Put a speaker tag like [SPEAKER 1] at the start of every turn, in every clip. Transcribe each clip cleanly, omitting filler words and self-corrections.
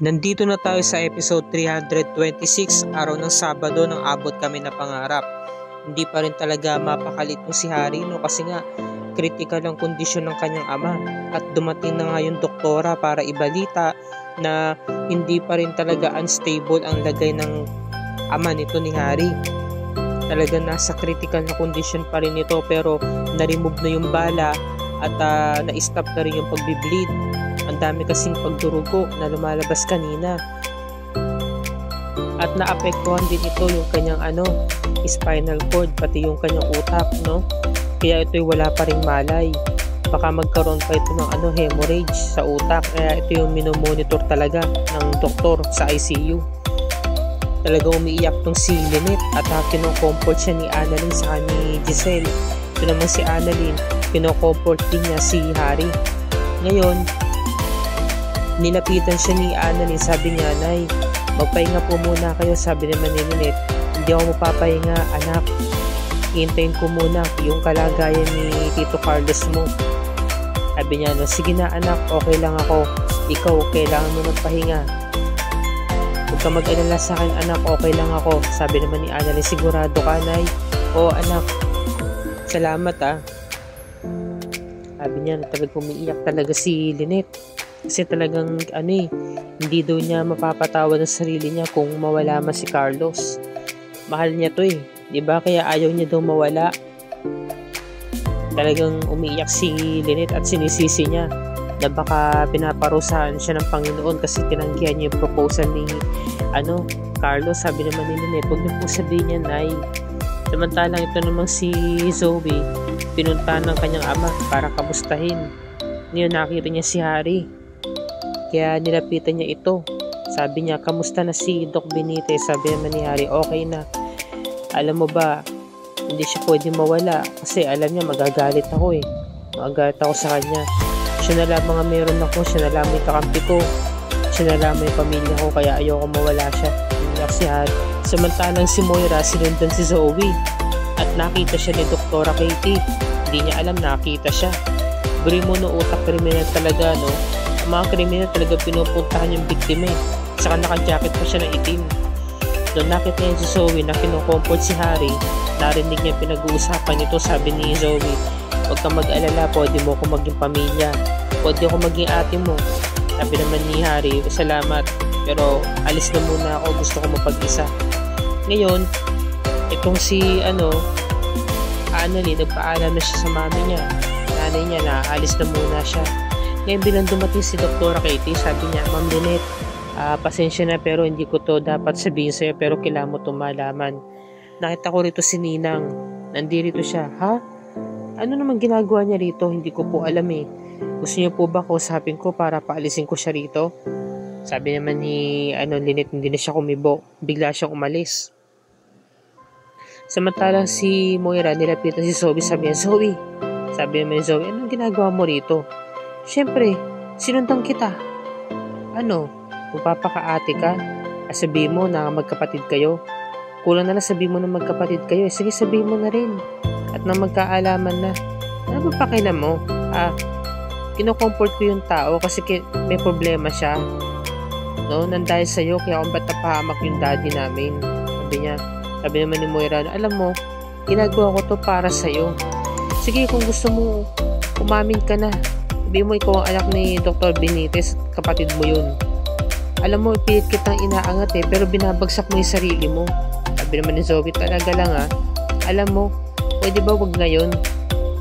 [SPEAKER 1] Nandito na tayo sa episode 326, araw ng Sabado nang abot kami na pangarap. Hindi pa rin talaga mapakalit mo si Harry kasi nga critical ang kondisyon ng kanyang ama at dumating na nga yung doktora para ibalita na hindi pa rin talaga unstable ang lagay ng ama nito ni Harry. Talaga nasa critical na kondisyon pa rin ito pero na-remove na yung bala at na-stop na rin yung pagbi-bleed. Ang dami kasing pagdurugo na lumalabas kanina. At naapektuhan din ito yung kanyang spinal cord, pati yung kanyang utak, no? Kaya ito'y wala pa ring malay. Baka magkaroon pa ito ng hemorrhage sa utak. Kaya ito yung minomonitor talaga ng doktor sa ICU. Talaga umiiyak tong si Lynette at kinocomfort siya ni Annalyn sa ni Giselle. Ito naman si Annalyn, kinocomfort din niya si Harry. Ngayon, nilapitan siya ni Annalyn, sabi niya, "Nay, magpahinga po muna kayo," sabi naman ni Lynette. "Hindi ako mapapahinga, anak. Hintayin ko muna yung kalagayan ni Tito Carlos mo." Sabi niya, "Sige na anak, okay lang ako. Ikaw, kailangan mo magpahinga." "Huwag ka mag-alala sa akin anak, okay lang ako," sabi naman ni Annalyn. "Sigurado ka, Nay?" "Oo anak, salamat Sabi niya, talagang umiiyak talaga si Lynette. Kasi talagang hindi daw niya mapapatawad ang sarili niya kung mawala man si Carlos. Mahal niya to diba? Kaya ayaw niya daw mawala. Talagang umiiyak si Lynette at sinisisi niya na baka pinaparusahan siya ng Panginoon kasi tinanggihan niya yung proposal ni Carlos. Sabi naman ni Lynette, "Huwag niyo po sabihin niya, Nay." Samantalang ito namang si Zoe, pinunta ng kanyang ama para kamustahin. Ngayon nakita niya si Harry. Kaya nilapitan niya ito. Sabi niya, "Kamusta na si Doc Benitez?" Sabi naman ni Harry, "Okay na. Alam mo ba, hindi siya pwede mawala kasi alam niya magagalit ako Magagalit ako sa kanya. Siya na lamang ang meron ako, siya na lamang yung kakampi ko, siya na lamang yung pamilya ko, kaya ayoko mawala siya." Umiyak si Harry. Samantalang si Moira, sinundan si Zoe at nakita siya ni Dr. Katie. Hindi niya alam, nakita siya. Bri mo utak kriminal talaga, no? Ang mga kriminal talaga pinupuntahan yung biktima Saka naka-jacket pa siya ng itim. Doon nakita niya si Zoe na kinocomfort si Harry. Narinig niya pinag-uusapan nito. Sabi ni Zoe, "Huwag kang mag-alala, pwede mo ako maging pamilya. Pwede ako maging ate mo." Sabi naman ni Harry, "Salamat, pero alis na muna ako, gusto ko mapag-isa." Ngayon, itong si Annalyn, nagpaalam na siya sa mami niya. Nanay niya na alis na muna siya. Ngayon bilang dumating si Dr. Katie, sabi niya, "Ma'am Lynette, pasensya na pero hindi ko to dapat sabihin sa'yo pero kailangan mo itong malaman. Nakita ko rito si Ninang. Nandirito siya." "Ha? Ano naman ginagawa niya rito? Hindi ko po alam Gusto niyo po ba kausapin ko para paalisin ko siya rito?" Sabi naman ni Lynette, hindi na siya kumibo. Bigla siyang umalis. Samantalang si Moira, nilapitan si Zoe, sabi niya, "Zoe," sabi naman ni Zoe, "anong ginagawa mo rito?" "Siyempre, sinundan kita." Magpapakaate ka? Sabihin mo na magkapatid kayo? Kulang na lang sabihin mo na magkapatid kayo. Sige, sabihin mo na rin. At nang magkaalaman na, ano ba pakialam mo? Kinocomfort ko yung tao kasi may problema siya. Nandahil sa'yo, kaya kung ba't napahamak yung daddy namin. Sabi naman ni Moira, "Alam mo, ginagawa ko to para sa'yo. Sige, kung gusto mo, umamin ka na. Sabi mo, ikaw ang anak ni Dr. Benitez, kapatid mo yun. Alam mo, ipilit kitang inaangat pero binabagsak mo yung sarili mo." Sabi naman ni Zoe, "Talaga lang Alam mo, pwede ba wag ngayon?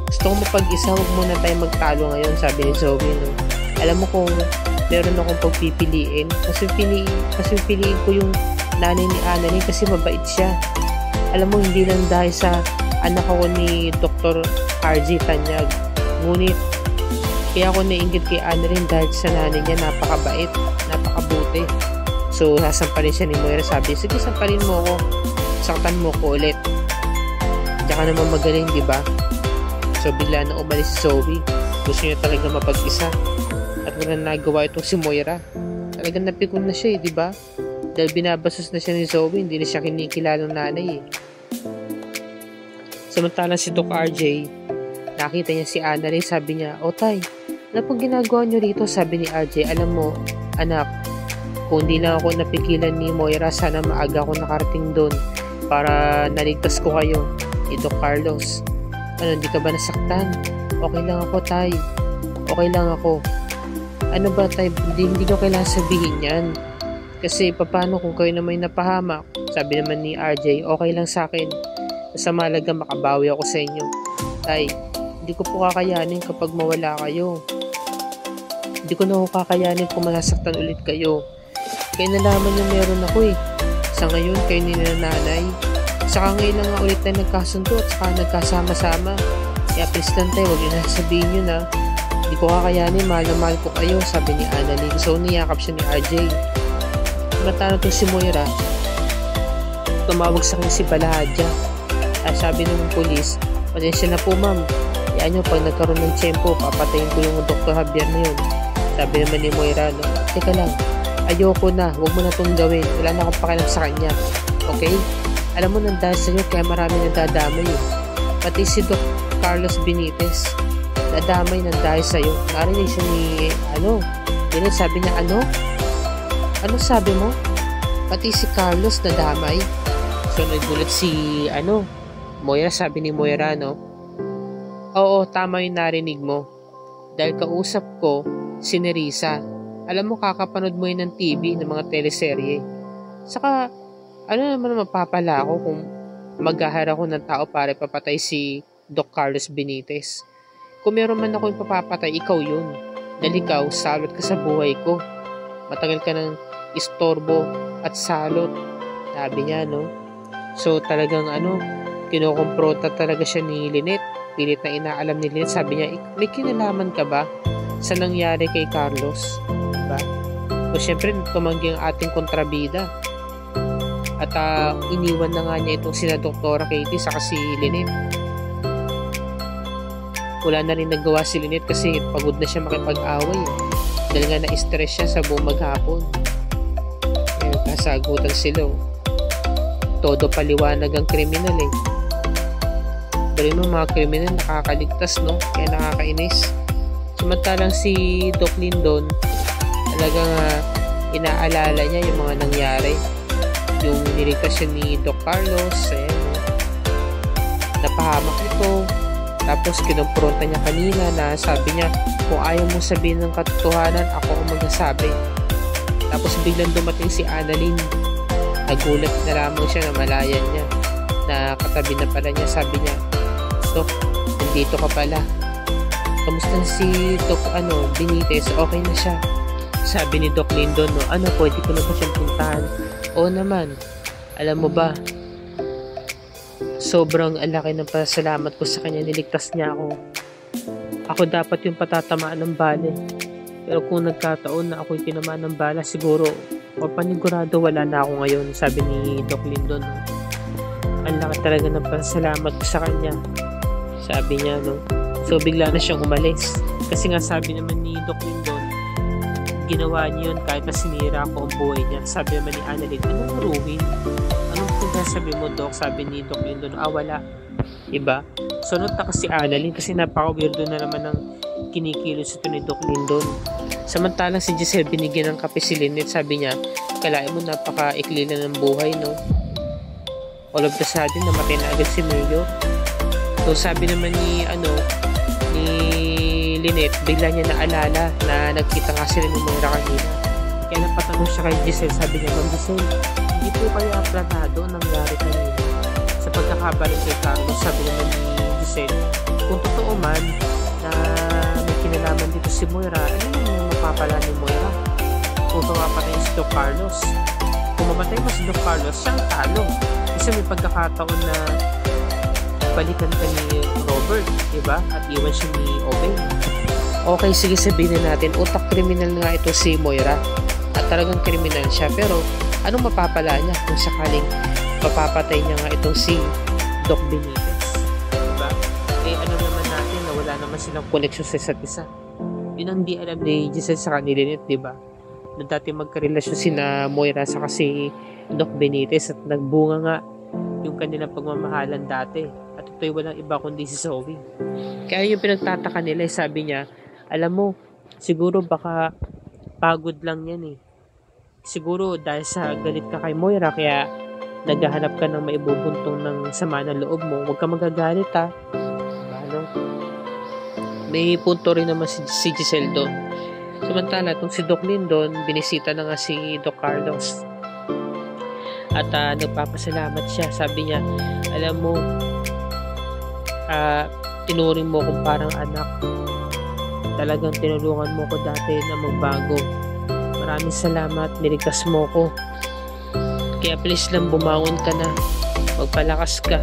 [SPEAKER 1] Gusto ko mapag-isa, wag muna tayo magtalo ngayon," sabi ni Zoe. "Alam mo kung meron akong pagpipiliin, kasi piliin ko yung nanay ni Annalyn kasi mabait siya. Alam mo, hindi lang dahil sa anak ako ni Dr. RJ Tanyag. Ngunit, kaya ako nainggit kay Annalyn dahil sa nanay niya, napakabait, napakabuti." So, sasampalin siya ni Moira. Sabi, "Sige, sampalin mo ako. Saktan mo ko ulit. Tsaka naman magaling, di ba?" So, bigla na umalis si Zoe. Gusto niya talaga mapag-isa. At wala nagawa itong si Moira. Talagang napikon na siya di ba? Dahil binabasos na siya ni Zoe, hindi na siya kinikilalang nanay Samantalang si Doc RJ, nakita niya si Annalyn, sabi niya, "O tay, ano pong ginagawa niyo rito?" Sabi ni RJ, "Alam mo, anak, Kung di lang ako napigilan ni Moira, sana maaga ako nakarating doon para naligtas ko kayo. Doc Carlos, ano, hindi ka ba nasaktan? Okay lang ako, Tay. Okay lang ako. Ano ba, Tay? Hindi ko kailangan sabihin yan. Kasi paano kung kayo na may napahamak? Sabi naman ni RJ, okay lang sa akin. Sa malaga makabawi ako sa inyo. Tay, hindi ko po kakayanin kapag mawala kayo. Hindi ko na kakayanin kung masasaktan ulit kayo. Kaya nalaman niyo meron ako eh. Sa ngayon, kayo ni nanay. Saka ngayon lang nga ulit na nagkasundo at saka nagkasama-sama. Kaya please lang tayo, huwag niyo na sabihin nyo na hindi ko kakayanin, mahal na mahal ko kayo, sabi ni Annalyn. So niyakap siya ni RJ. Matano to si Moira, tumawag sa akin si Balahadja. Sabi ng pulis, pasensya na po ma'am, yan nyo, pag nagkaroon ng tiyempo, papatayin ko yung Dr. Javier na yun. Sabi naman ni Moira, no, teka lang, ayoko na, huwag mo na itong gawin, wala na akong pakialam sa kanya. Okay? Alam mo, nandahil sa'yo, kaya marami nadadamay eh. Pati si Doc Carlos Benitez, nadamay nandahil sa'yo. Narinig siya ni, ganun, sabi niya, ano sabi mo? Pati si Carlos nadamay. So, nagulat si, Moira, sabi ni Moira, no? Oo, tama yung narinig mo. Dahil kausap ko, si Nerissa. Alam mo, kakapanood mo yun ng TV, ng mga teleserye. Saka, ano naman mapapala ako kung mag-hire ako ng tao para papatay si Doc Carlos Benitez. Kung meron man ako yung papapatay, ikaw yun. Dahil ikaw, salot ka sa buhay ko. Matagal ka ng istorbo at salot. Sabi niya, no? So, talagang kinukumpronta talaga siya ni Lynette. Pilit na inaalam ni Lynette. Sabi niya, may kinalaman ka ba sa nangyari kay Carlos? Diba? So, syempre, tumanggi ang ating kontrabida. At iniwan na nga niya itong sina Dr. Katie saka si Lynette. Wala na rin nagawa si Lynette kasi pagod na siya makipag-away. Dahil nga na-stress siya sa buong maghapon. Kaya kasagutan sila. Todo paliwanag ang kriminal eh. Pero yung mga kriminal nakakaligtas, no? Kaya nakakainis. Samantalang si Doc Lindon, talagang inaalala niya yung mga nangyari. Yung niligtas siya ni Doc Carlos, napahamak ito. Tapos kinumpronta niya kanina na sabi niya, kung ayaw mo sabihin ng katotohanan, ako ang magsasabi. Tapos biglang dumating si Annalyn. Nagulat na lamang siya na malayan niya. Na katabi na pala niya, sabi niya, Doc, nandito ka pala. Kamusta si Doc Benitez? Okay na siya. Sabi ni Doc Lindon, no, pwede ko na ba siyang puntahan? Oo naman. Alam mo ba, sobrang alaki ng pasalamat ko sa kanya, niligtas niya ako. Ako dapat yung patatamaan ng bala. Pero kung nagkataon na ako yung tinamaan ng bala, siguro, o panigurado wala na ako ngayon, sabi ni Doc Lindon. No? Ang laki talaga ng pasalamat ko sa kanya. Sabi niya, no. So, bigla na siyang umalis. Kasi nga sabi naman ni Doc Lindon, ginawa niya yun kahit na sinira ko ang buhay niya. Sabi naman ni Annalyn, anong ruhin? Anong pagkasabi mo, Doc? Sabi ni Doc Lindon, wala. Diba? So, nagtaka si Annalyn kasi napaka-weirdo na naman ng kinikilos ito ni Doc Lindon. Samantalang si Giselle binigyan ng kape si Lynette, sabi niya, kalahin mo napaka-ikli na ng buhay, no? All of the sudden, namatay na agad si Mayor. So, sabi naman ni Lynette, bigla niya naalala na nagkita nga sila ni Moira kanina. Kaya napatanong siya kay Giselle, sabi niya, Ma'am Giselle, hindi po kaya planado ang nangyari kanina sa pagkakabaling kay Carlos. Sabi naman ni Giselle, kung totoo man na may kinalaman dito si Moira, ano yung mapapala ni Moira? Kung pumapatay si Doc Carlos. Kung mamatay mo si Doc Carlos, siyang talo. Kasi may pagkakataon na balikan ka ni Robert, diba? At iwan siya ni Owen. Okay, sige, sabihin na natin, utak kriminal nga ito si Moira. At talagang kriminal siya. Pero, anong mapapala niya kung sakaling mapapatay niya nga itong si Doc Benitez? Diba? Ano naman natin na wala naman silang koneksyon sa isa't isa. Yun ang di alam ni Giselle sa kanila nito, diba? Na dati magkarelasyon sina Moira sa kasi Doc Benitez at nagbunga nga yung kanilang pagmamahalan dati. At ito'y walang iba kundi si Zoe. Kaya yung pinagtataka nila, sabi niya, alam mo, siguro baka pagod lang yan eh. Siguro dahil sa galit ka kay Moira kaya naghahanap ka ng maibubuntong ng sama ng loob mo. Huwag ka magagalit ha. Ano? May punto rin naman si Giselle doon. Samantala, itong si Doc Lindon, binisita na nga si Doc Carlos. At nagpapasalamat siya. Sabi niya, alam mo, tinuring mo kong parang anak. Talagang tinulungan mo ko dati na magbago. Maraming salamat, niligtas mo ko. Kaya please lang bumangon ka na. Magpalakas ka.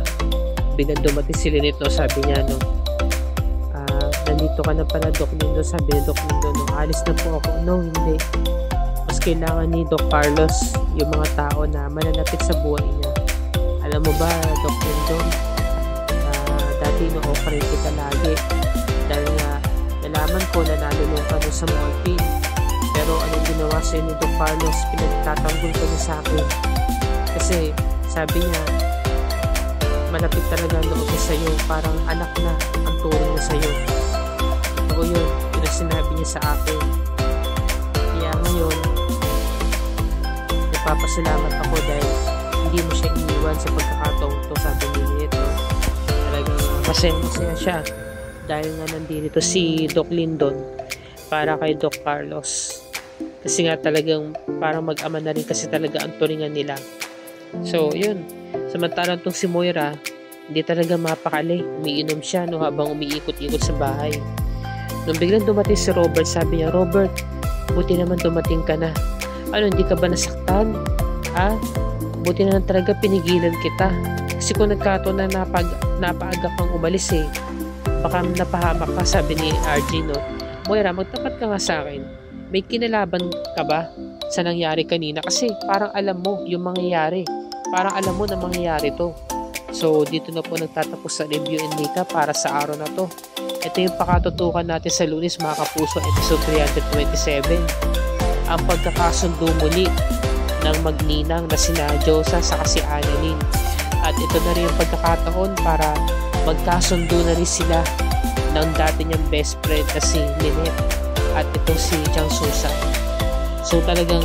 [SPEAKER 1] Biglang dumating si Lynette, no? Sabi niya, no? Nandito ka na pala, Doc Lindo. Sabi ni Doc Lindo, no? Alis na po ako. No, hindi. Mas kailangan ni Doc Carlos yung mga tao na mananapit sa buhay niya. Alam mo ba, Doc Lindo, dati no-offer kita lagi. Dahil nga, nalaman ko na nalulong ka sa morphine. Pero anong ginawa sa'yo ni Doc Carlos? Pinagtatanggol ka niya sa akin. Kasi sabi niya, malapit talaga ang loob niya sa'yo. Parang anak na ang turing niya sa'yo. Ito yun, yun ang sinabi niya sa akin. Kaya ngayon, nagpapasalamat ako dahil hindi mo siya iniwan sa pagkakataong to, sabi ni Lynette, no? Talagang masaya siya dahil nga nandito si Doc Lindon para kay Doc Carlos. Kasi nga talagang parang mag-ama na rin kasi talaga ang turingan nila. So, yun. Samantalang tong si Moira, hindi talaga mapakali. Umiinom siya, no, habang umiikot-ikot sa bahay. Nung biglang dumating si Robert, sabi niya, Robert, buti naman dumating ka na. Ano, hindi ka ba nasaktan? Buti na talaga pinigilan kita. Kasi kung nagkataon na napaaga kang umalis baka napahamak ka, sabi ni RJ, no? Moira, magtapat ka nga sa akin. May kinalaban ka ba sa nangyari kanina? Kasi parang alam mo yung mangyayari. Parang alam mo na mangyayari to. So, dito na po nagtatapos sa review and makeup para sa araw na to. Ito yung pakatutukan natin sa Lunes, mga kapuso, episode 327. Ang pagkakasundo muli ng magninang na sina Josa sa si Annalyn. At ito na rin yung pagkakataon para magkasundo na rin sila ng dati niyang best friend na si Lynette at ito si Chang Susan. So talagang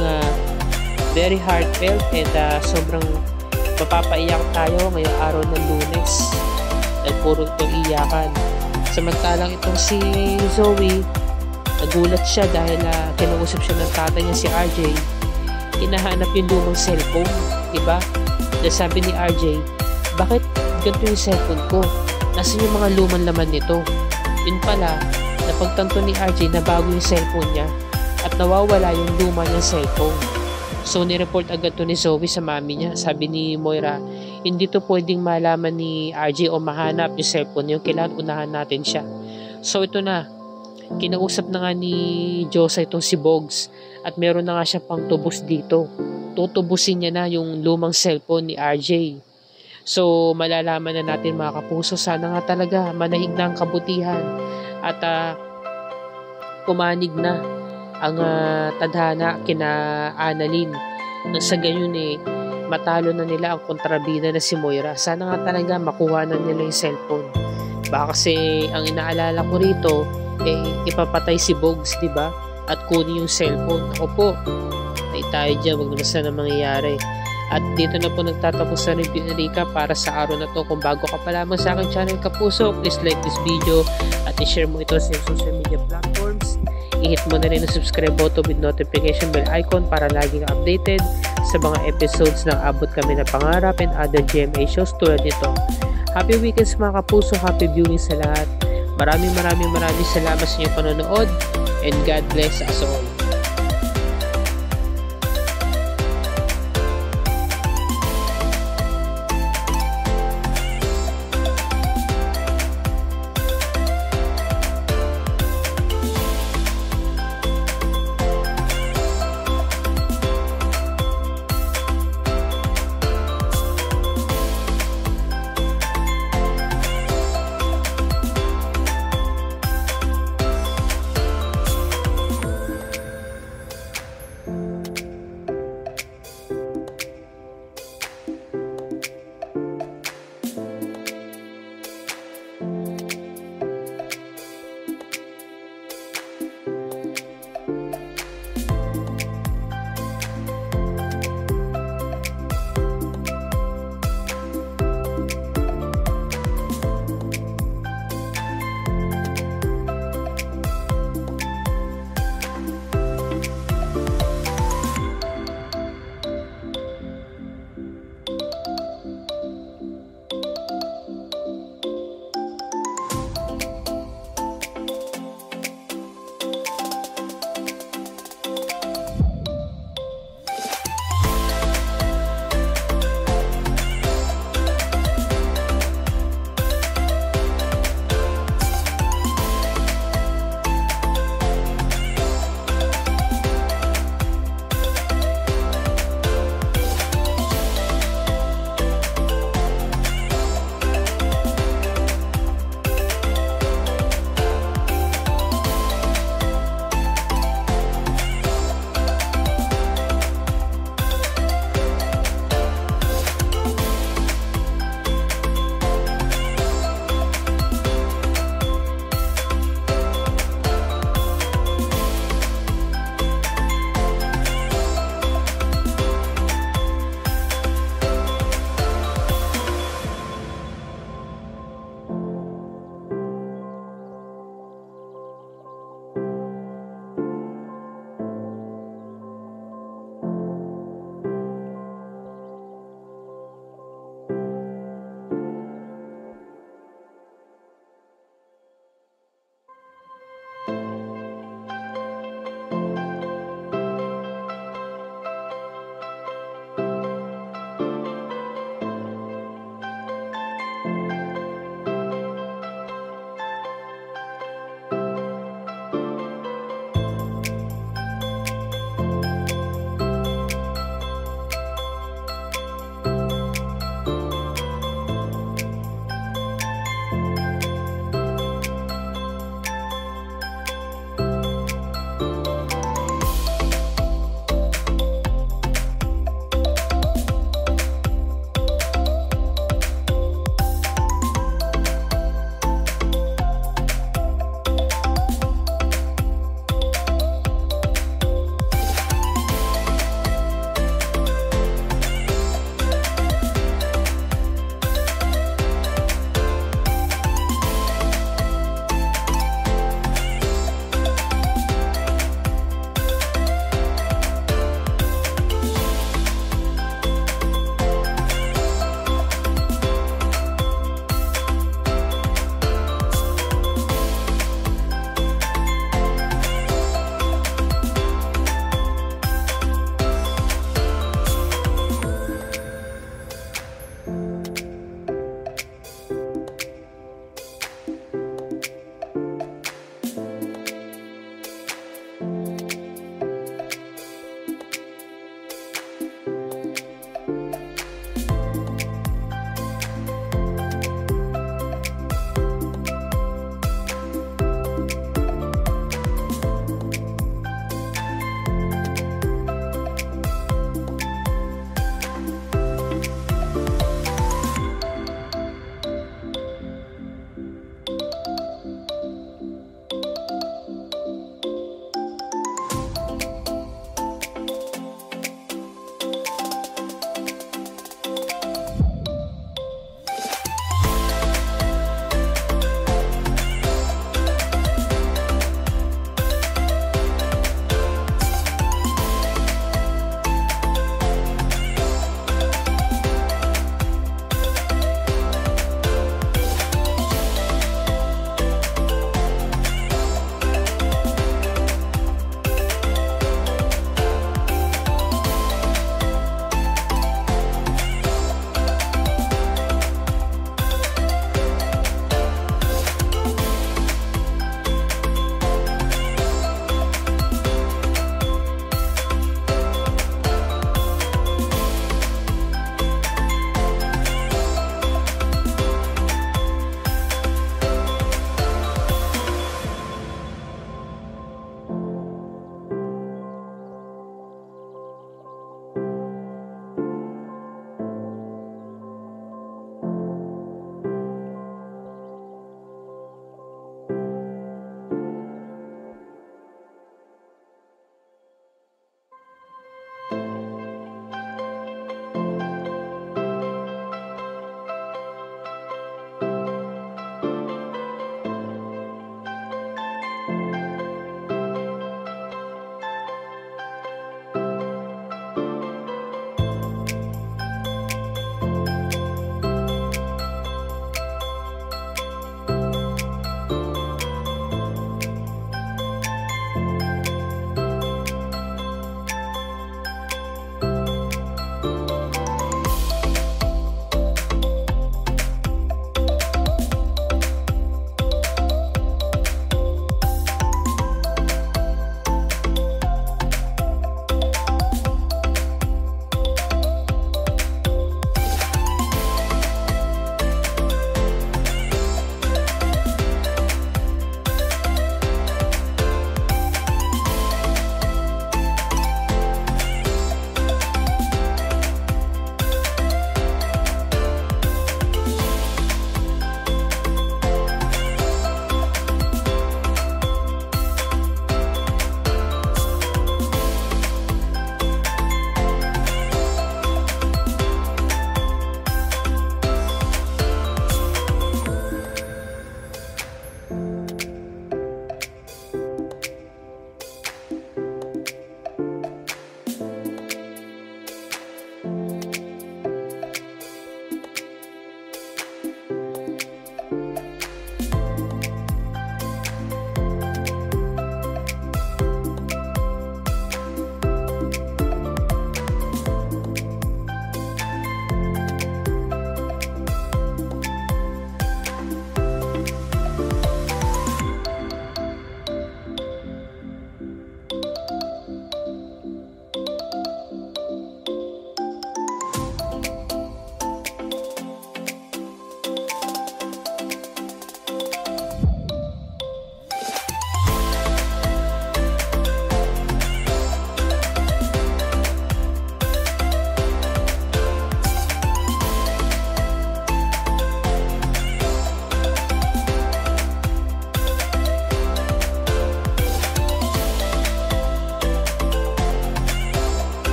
[SPEAKER 1] very heartfelt and sobrang mapapaiyak tayo ngayong araw ng Lunes dahil puro itong iyakan. Samantalang itong si Zoe, nagulat siya dahil kinausap siya ng tatay niya si RJ. Hinahanap yung lumang cellphone, diba? Dahil sabi ni RJ, bakit ganito yung cellphone ko? Nasaan yung mga lumang laman nito? Yun pala, napagtanto ni RJ na bago yung cellphone niya at nawawala yung luma niyang cellphone. So, nireport agad to ni Zoe sa mami niya. Sabi ni Moira, hindi to pwedeng malaman ni RJ o mahanap yung cellphone niya. Kailangan unahan natin siya. So, ito na. Kinausap na nga ni Josa itong si Bogs at meron na nga siya pang tubos dito. Tutubusin niya na yung lumang cellphone ni RJ. So, malalaman na natin, mga kapuso, sana nga talaga manahig na ang kabutihan at pumanig na ang tadhana kina Annalyn. Nang sa gayon matalo na nila ang kontrabida na si Moira. Sana nga talaga makuha na nila yung cellphone. Baka kasi ang inaalala ko rito, ipapatay si Bogs, diba? At kunin yung cellphone. Ako po, ay tayo dyan, wag naman sana mangyayari. At dito na po nagtatapos sa review ni Rika para sa araw na to. Kung bago ka pa lamang sa aking channel, kapuso, please like this video at i-share mo ito sa social media platforms. I-hit mo na rin ang subscribe button with notification bell icon para laging updated sa mga episodes ng Abot Kami na Pangarap and other GMA shows tulad nito. Happy weekends, mga kapuso, happy viewing sa lahat. Maraming salamat sa inyong panonood and God bless us all.